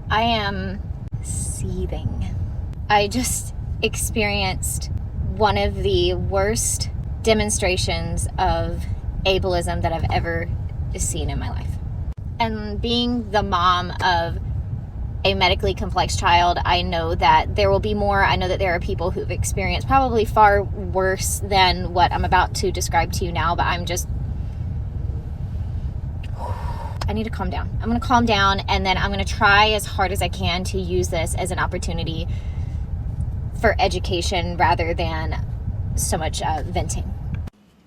I am seething. I just experienced one of the worst demonstrations of ableism that I've ever seen in my life. And being the mom of a medically complex child, I know that there will be more. I know that there are people who've experienced probably far worse than what I'm about to describe to you now, but I need to calm down. I'm going to calm down, and then I'm going to try as hard as I can to use this as an opportunity for education rather than so much venting.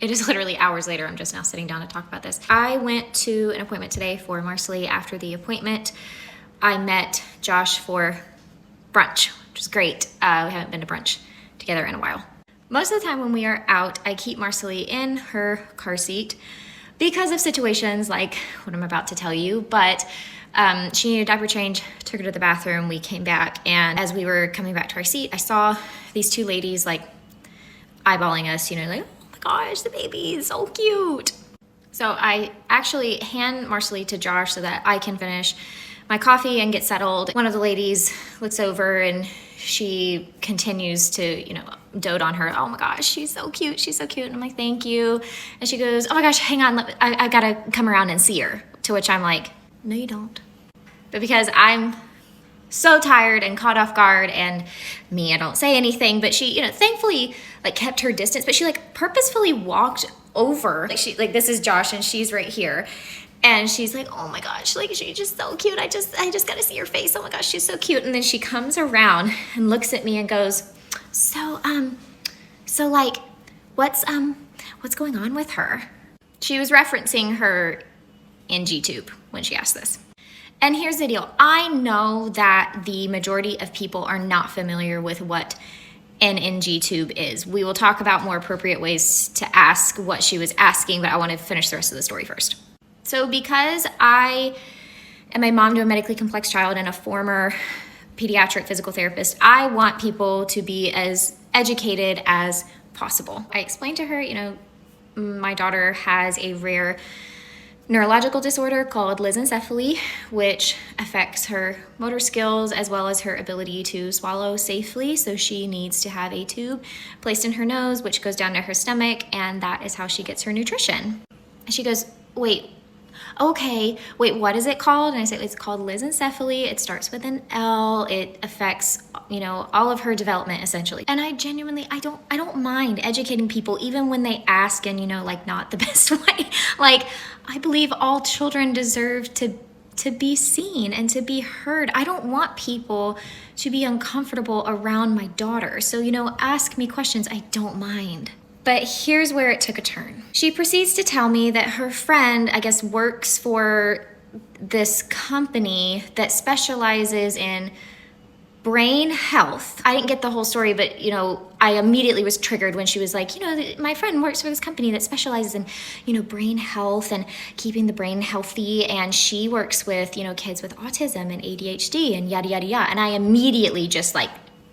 It is literally hours later. I'm just now sitting down to talk about this. I went to an appointment today for Marcelly. After the appointment, I met Josh for brunch, which is great. We haven't been to brunch together in a while. Most of the time when we are out, I keep Marcelly in her car seat because of situations like what I'm about to tell you, but she needed a diaper change, took her to the bathroom, we came back, and as we were coming back to our seat, I saw these two ladies like eyeballing us, like, oh my gosh, the baby is so cute. So I actually hand Marcelly to Josh so that I can finish my coffee and get settled. One of the ladies looks over and she continues to, dote on her. Oh my gosh, she's so cute, she's so cute. And I'm like, thank you. And she goes, oh my gosh, hang on, I gotta come around and see her. To which I'm like, no you don't. But because I'm so tired and caught off guard, and I don't say anything, but she, thankfully kept her distance, but she purposefully walked over. This is Josh and she's right here. And she's like, oh my gosh, she's just so cute. I just gotta see her face. Oh my gosh, she's so cute. And then she comes around and looks at me and goes, so what's going on with her? She was referencing her NG tube when she asked this. And here's the deal. I know that the majority of people are not familiar with what an NG tube is. We will talk about more appropriate ways to ask what she was asking, but I want to finish the rest of the story first. So because I am a mom to a medically complex child and a former pediatric physical therapist, I want people to be as educated as possible. I explained to her, my daughter has a rare neurological disorder called lissencephaly, which affects her motor skills as well as her ability to swallow safely. So she needs to have a tube placed in her nose, which goes down to her stomach, and that is how she gets her nutrition. And she goes, wait, what is it called? And I said, it's called lissencephaly. It starts with an L. It affects, all of her development essentially. And I genuinely, I don't mind educating people even when they ask and, not the best way. I believe all children deserve to be seen and to be heard. I don't want people to be uncomfortable around my daughter. So, ask me questions. I don't mind. But here's where it took a turn. She proceeds to tell me that her friend, I guess, works for this company that specializes in brain health. I didn't get the whole story, but, I immediately was triggered when she was like, my friend works for this company that specializes in, brain health and keeping the brain healthy. And she works with, kids with autism and ADHD and yada, yada, yada. And I immediately just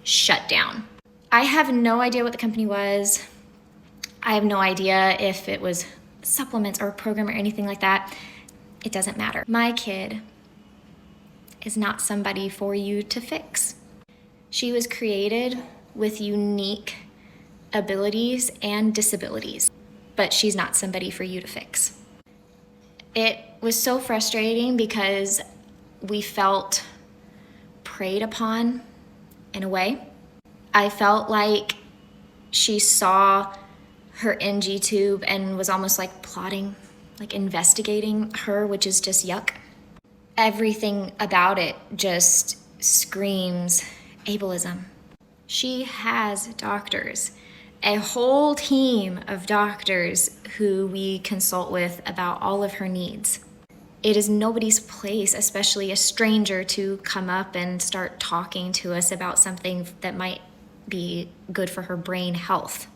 shut down. I have no idea what the company was. I have no idea if it was supplements or a program or anything like that. It doesn't matter. My kid is not somebody for you to fix. She was created with unique abilities and disabilities, but she's not somebody for you to fix. It was so frustrating because we felt preyed upon in a way. I felt like she saw her NG tube and was almost plotting, investigating her, which is just yuck. Everything about it just screams ableism. She has doctors, a whole team of doctors who we consult with about all of her needs. It is nobody's place, especially a stranger, to come up and start talking to us about something that might be good for her brain health,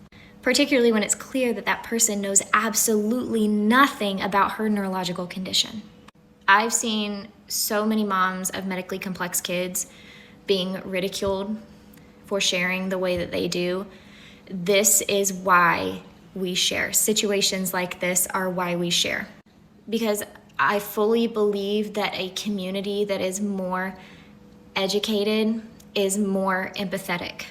particularly when it's clear that that person knows absolutely nothing about her neurological condition. I've seen so many moms of medically complex kids being ridiculed for sharing the way that they do. This is why we share. Situations like this are why we share. Because I fully believe that a community that is more educated is more empathetic.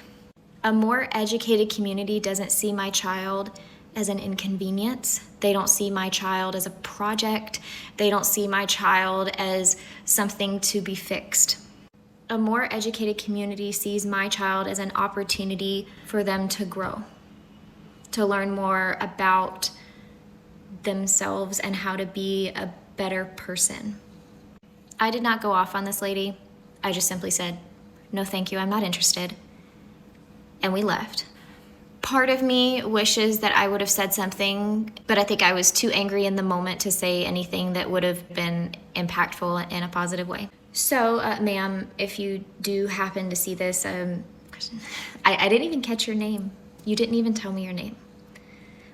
A more educated community doesn't see my child as an inconvenience. They don't see my child as a project. They don't see my child as something to be fixed. A more educated community sees my child as an opportunity for them to grow, to learn more about themselves and how to be a better person. I did not go off on this lady. I just simply said, no, thank you, I'm not interested. And we left. Part of me wishes that I would have said something, but I think I was too angry in the moment to say anything that would have been impactful in a positive way. So, ma'am, if you do happen to see this, I didn't even catch your name. You didn't even tell me your name.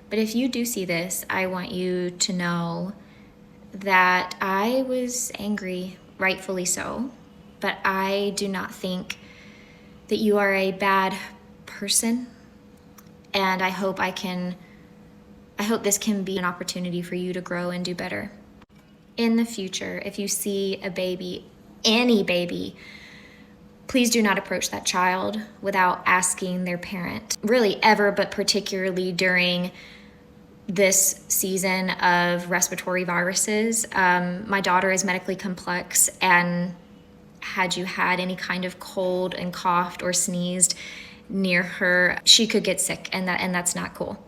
But if you do see this, I want you to know that I was angry, rightfully so, but I do not think that you are a bad person. And I hope this can be an opportunity for you to grow and do better. In the future, if you see a baby, any baby, please do not approach that child without asking their parent. Really ever, but particularly during this season of respiratory viruses. My daughter is medically complex, and had you had any kind of cold and coughed or sneezed near her, she could get sick, and that's not cool.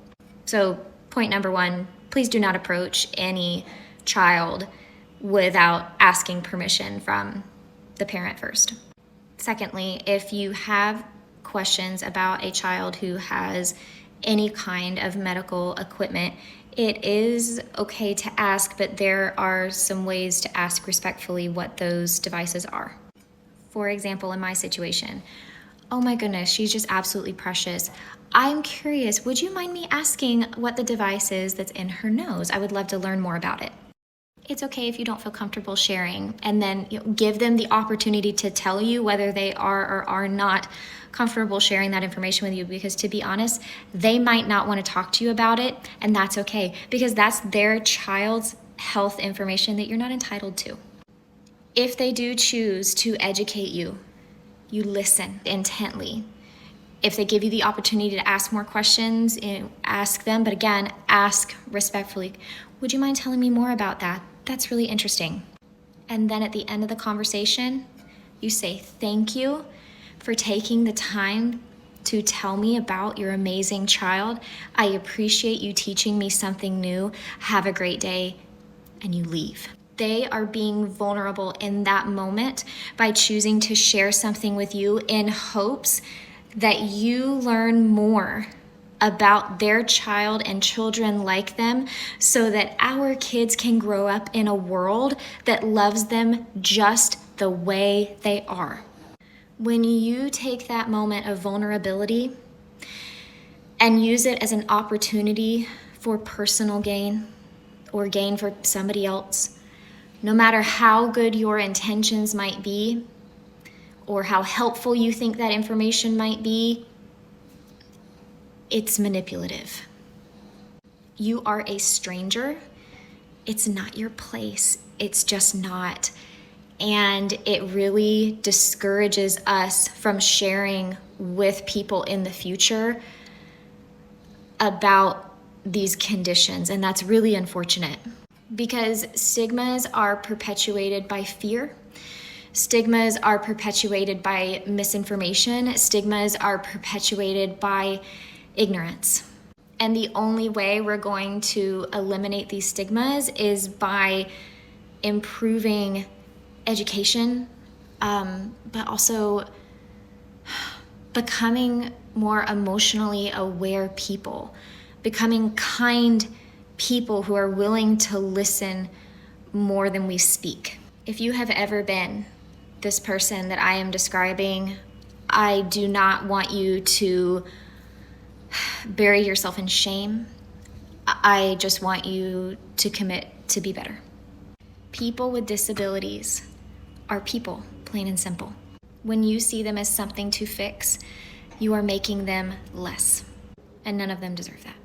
So point number one, please do not approach any child without asking permission from the parent first. Secondly, if you have questions about a child who has any kind of medical equipment, it is okay to ask, but there are some ways to ask respectfully what those devices are. For example, in my situation, oh my goodness, she's just absolutely precious. I'm curious, would you mind me asking what the device is that's in her nose? I would love to learn more about it. It's okay if you don't feel comfortable sharing, and then give them the opportunity to tell you whether they are or are not comfortable sharing that information with you, because to be honest, they might not want to talk to you about it, and that's okay, because that's their child's health information that you're not entitled to. If they do choose to educate you, you listen intently. If they give you the opportunity to ask more questions, ask them, but again, ask respectfully. Would you mind telling me more about that? That's really interesting. And then at the end of the conversation, you say, thank you for taking the time to tell me about your amazing child. I appreciate you teaching me something new. Have a great day, and you leave. They are being vulnerable in that moment by choosing to share something with you in hopes that you learn more about their child and children like them, so that our kids can grow up in a world that loves them just the way they are. When you take that moment of vulnerability and use it as an opportunity for personal gain or gain for somebody else, no matter how good your intentions might be or how helpful you think that information might be, it's manipulative. You are a stranger. It's not your place. It's just not. And it really discourages us from sharing with people in the future about these conditions. And that's really unfortunate, because stigmas are perpetuated by fear. Stigmas are perpetuated by misinformation. Stigmas are perpetuated by ignorance. And the only way we're going to eliminate these stigmas is by improving education, but also becoming more emotionally aware people, becoming kind people who are willing to listen more than we speak. If you have ever been this person that I am describing, I do not want you to bury yourself in shame. I just want you to commit to be better. People with disabilities are people, plain and simple. When you see them as something to fix, you are making them less, and none of them deserve that.